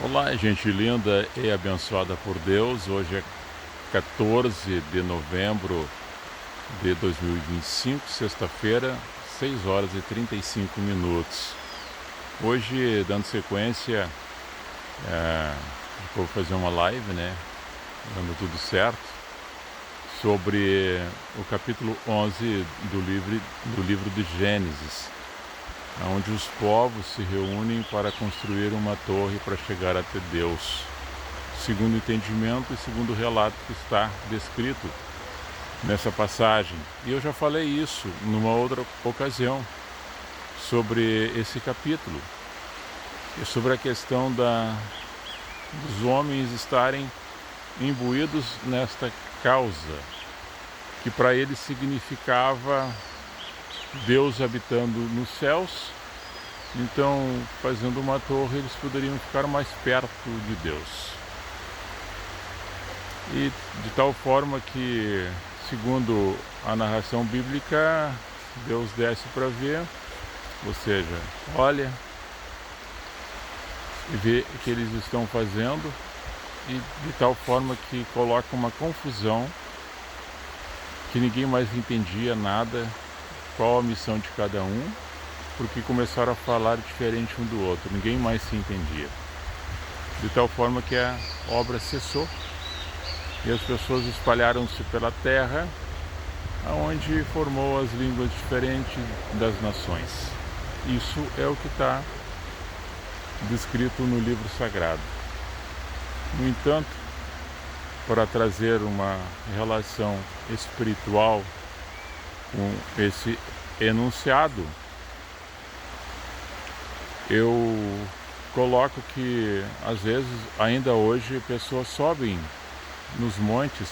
Olá, gente linda e abençoada por Deus. Hoje é 14 de novembro de 2025, sexta-feira, 6 horas e 35 minutos. Hoje, dando sequência, vou fazer uma live, dando tudo certo, sobre o capítulo 11 do livro de Gênesis, onde os povos se reúnem para construir uma torre para chegar até Deus, segundo o entendimento e segundo o relato que está descrito nessa passagem. E eu já falei isso numa outra ocasião, sobre esse capítulo, e sobre a questão dos homens estarem imbuídos nesta causa, que para eles significava Deus habitando nos céus. Então, fazendo uma torre, eles poderiam ficar mais perto de Deus. E de tal forma que, segundo a narração bíblica, Deus desce para ver, ou seja, olha e vê o que eles estão fazendo, e de tal forma que coloca uma confusão, que ninguém mais entendia nada, qual a missão de cada um, porque começaram a falar diferente um do outro, ninguém mais se entendia. De tal forma que a obra cessou e as pessoas espalharam-se pela terra, onde formou as línguas diferentes das nações. Isso é o que está descrito no livro sagrado. No entanto, para trazer uma relação espiritual com esse enunciado, eu coloco que às vezes, ainda hoje, pessoas sobem nos montes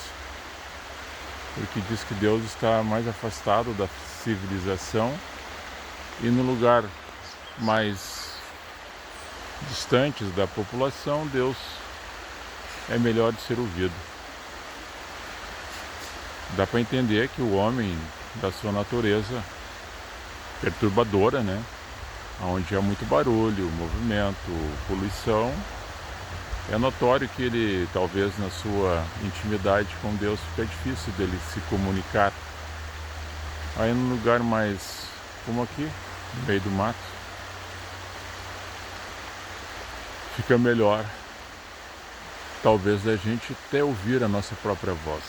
porque diz que Deus está mais afastado da civilização, e no lugar mais distantes da população, Deus é melhor de ser ouvido. Dá para entender que o homem, da sua natureza perturbadora, onde há muito barulho, movimento, poluição, é notório que ele, talvez na sua intimidade com Deus, fica difícil dele se comunicar. Aí num lugar mais como aqui, no meio do mato, fica melhor, talvez, a gente até ouvir a nossa própria voz,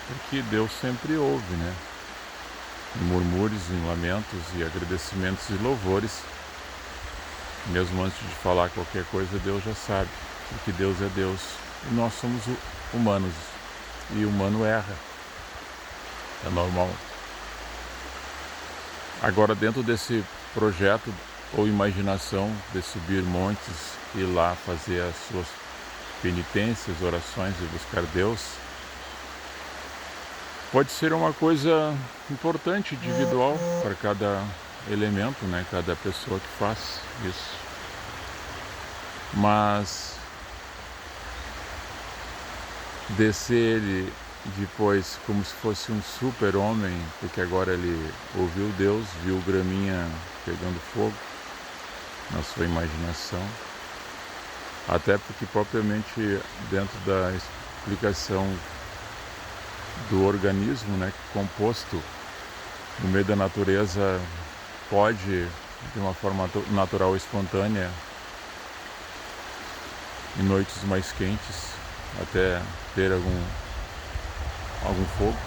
porque Deus sempre ouve, em murmúrios, em lamentos e agradecimentos e louvores. Mesmo antes de falar qualquer coisa, Deus já sabe, porque Deus é Deus e nós somos humanos, e o humano erra, é normal. Agora, dentro desse projeto ou imaginação de subir montes e lá fazer as suas penitências, orações e buscar Deus, pode ser uma coisa importante, individual, para cada elemento, cada pessoa que faz isso. Mas descer ele depois como se fosse um super-homem, porque agora ele ouviu Deus, viu graminha pegando fogo na sua imaginação, até porque propriamente dentro da explicação do organismo, composto no meio da natureza, pode, de uma forma natural e espontânea, em noites mais quentes, até ter algum fogo,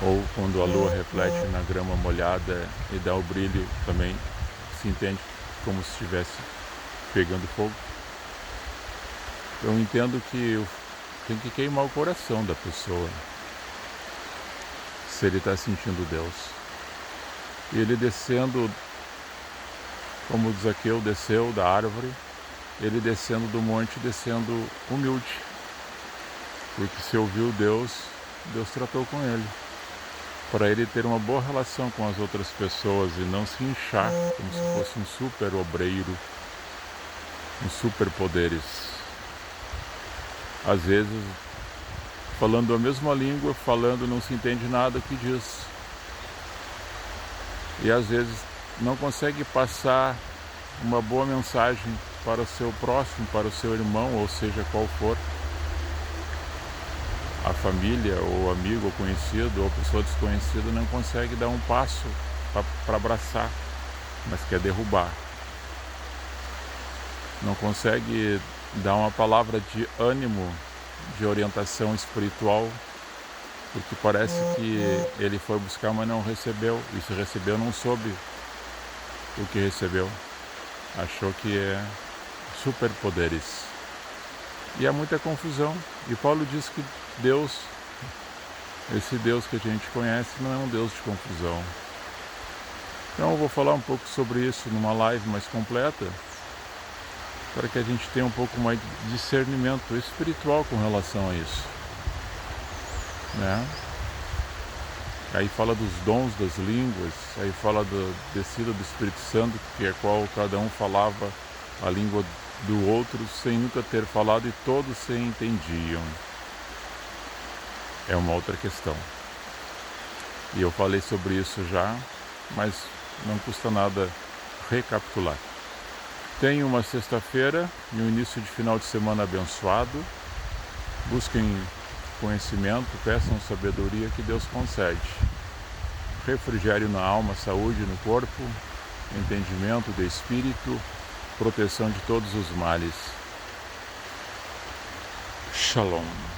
ou quando a lua reflete na grama molhada e dá o brilho, também se entende como se estivesse pegando fogo. Eu entendo que tem que queimar o coração da pessoa, se ele está sentindo Deus. E ele descendo, como Zaqueu desceu da árvore, ele descendo do monte, descendo humilde, porque se ouviu Deus, Deus tratou com ele, para ele ter uma boa relação com as outras pessoas e não se inchar como se fosse um super obreiro, um super poderes. Às vezes, falando a mesma língua, não se entende nada que diz, e às vezes não consegue passar uma boa mensagem para o seu próximo, para o seu irmão, ou seja, qual for a família, ou amigo, ou conhecido, ou pessoa desconhecida, não consegue dar um passo para abraçar, mas quer derrubar. Não consegue dar uma palavra de ânimo, de orientação espiritual, porque parece que ele foi buscar, mas não recebeu, e se recebeu não soube o que recebeu, achou que é superpoderes, e há muita confusão. E Paulo diz que Deus, esse Deus que a gente conhece, não é um Deus de confusão. Então eu vou falar um pouco sobre isso numa live mais completa, para que a gente tenha um pouco mais de discernimento espiritual com relação a isso, né? Aí fala dos dons das línguas, aí fala da descida do Espírito Santo, que é qual cada um falava a língua do outro sem nunca ter falado, e todos se entendiam. É uma outra questão. E eu falei sobre isso já, mas não custa nada recapitular. Tenha uma sexta-feira e um início de final de semana abençoado. Busquem conhecimento, peçam sabedoria que Deus concede. Refrigério na alma, saúde no corpo, entendimento do espírito, proteção de todos os males. Shalom.